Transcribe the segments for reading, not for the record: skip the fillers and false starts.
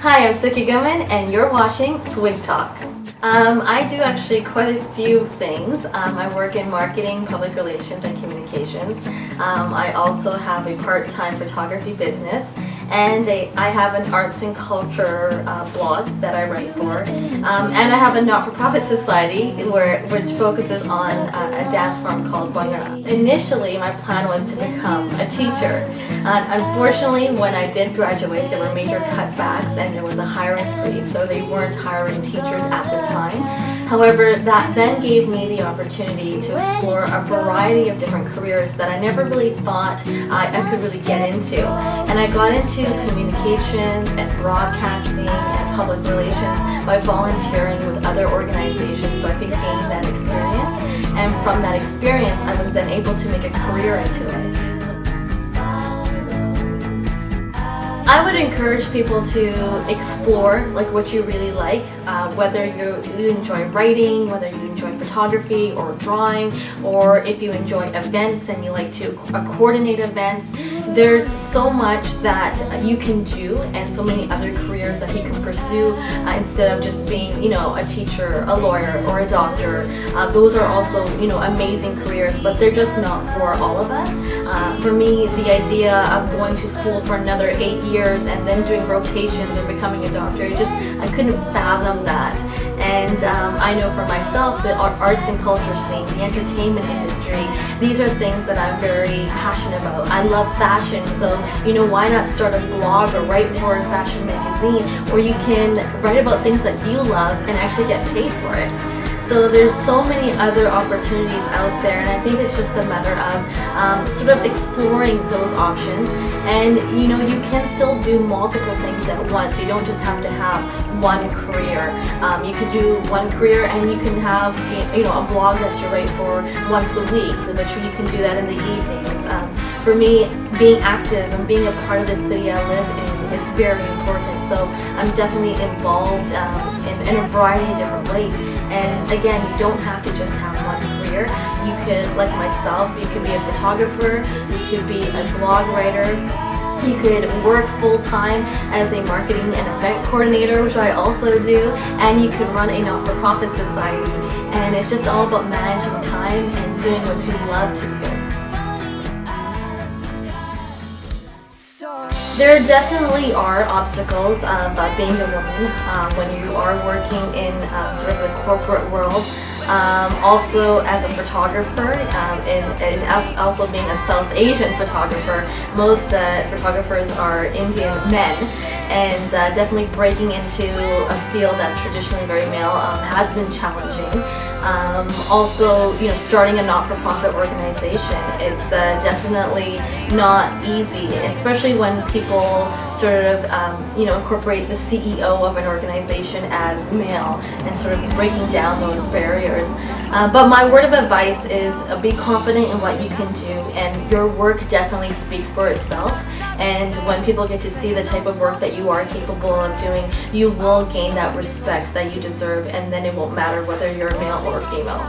Hi, I'm Suki Gumman and you're watching Swig Talk. I do actually quite a few things. I work in marketing, public relations, and communications. I also have a part-time photography business, and I have an arts and culture blog that I write for. And I have a not-for-profit society which focuses on a dance form called Bhangra. Initially, my plan was to become a teacher. Unfortunately, when I did graduate, there were major cutbacks and there was a hiring freeze, so they weren't hiring teachers at the time. However, that then gave me the opportunity to explore a variety of different careers that I never really thought I could really get into. And I got into communications and broadcasting and public relations by volunteering with other organizations so I could gain that experience. And from that experience, I was then able to make a career into it. I would encourage people to explore what you really like, whether you enjoy writing, whether you enjoy photography or drawing, or if you enjoy events and you like to coordinate events. There's so much that you can do and so many other careers that you can pursue instead of just being, a teacher, a lawyer, or a doctor. Those are also, amazing careers, but they're just not for all of us. For me, the idea of going to school for another 8 years and then doing rotations and becoming a doctor, I couldn't fathom that. And I know for myself, the arts and culture scene, the entertainment industry, these are things that I'm very passionate about. I love fashion, so why not start a blog or write for a fashion magazine where you can write about things that you love and actually get paid for it. So there's so many other opportunities out there, and I think it's just a matter of sort of exploring those options. And you can still do multiple things at once. You don't just have to have one career. You could do one career and you can have a blog that you write for once a week, which you can do that in the evenings. For me, being active and being a part of the city I live in is very important. So I'm definitely involved in a variety of different ways. And again, you don't have to just have one career. You could, like myself, you could be a photographer, you could be a blog writer, you could work full-time as a marketing and event coordinator, which I also do, and you could run a not-for-profit society. And it's just all about managing time and doing what you love to do. There definitely are obstacles about being a woman when you are working in sort of the corporate world. Also as a photographer, and also being a South Asian photographer, most photographers are Indian men, and definitely breaking into a field that's traditionally very male has been challenging. Also, starting a not-for-profit organization, it's definitely not easy, especially when people sort of, incorporate the CEO of an organization as male and sort of breaking down those barriers. But my word of advice is be confident in what you can do, and your work definitely speaks for itself. And when people get to see the type of work that you are capable of doing, you will gain that respect that you deserve, and then it won't matter whether you're male or female.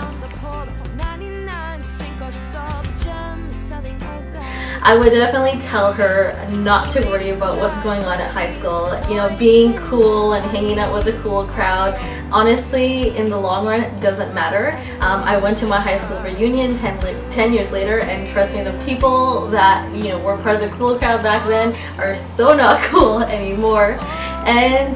I would definitely tell her not to worry about what's going on at high school. Being cool and hanging out with the cool crowd, honestly, in the long run, it doesn't matter. I went to my high school reunion 10 years later, and trust me, the people that were part of the cool crowd back then are so not cool anymore. And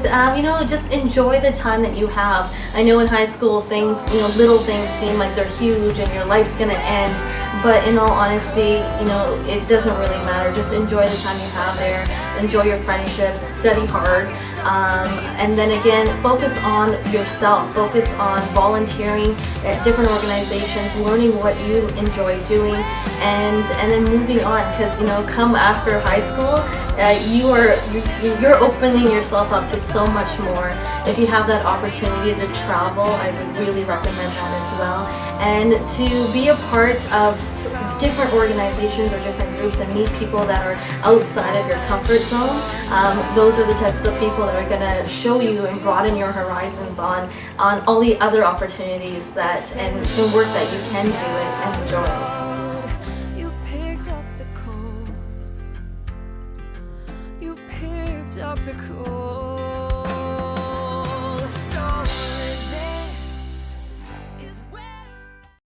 just enjoy the time that you have. I know in high school things, little things seem like they're huge and your life's gonna end. But in all honesty, it doesn't really matter. Just enjoy the time you have there. Enjoy your friendships. Study hard. And then again, focus on yourself. Focus on volunteering at different organizations, learning what you enjoy doing, and then moving on. Because come after high school, you're opening yourself up to so much more. If you have that opportunity to travel, I would really recommend that as well. And to be a part of different organizations or different groups and meet people that are outside of your comfort zone. Those are the types of people that are going to show you and broaden your horizons on all the other opportunities and work that you can do and enjoy. You picked up the cold. You picked up the cold.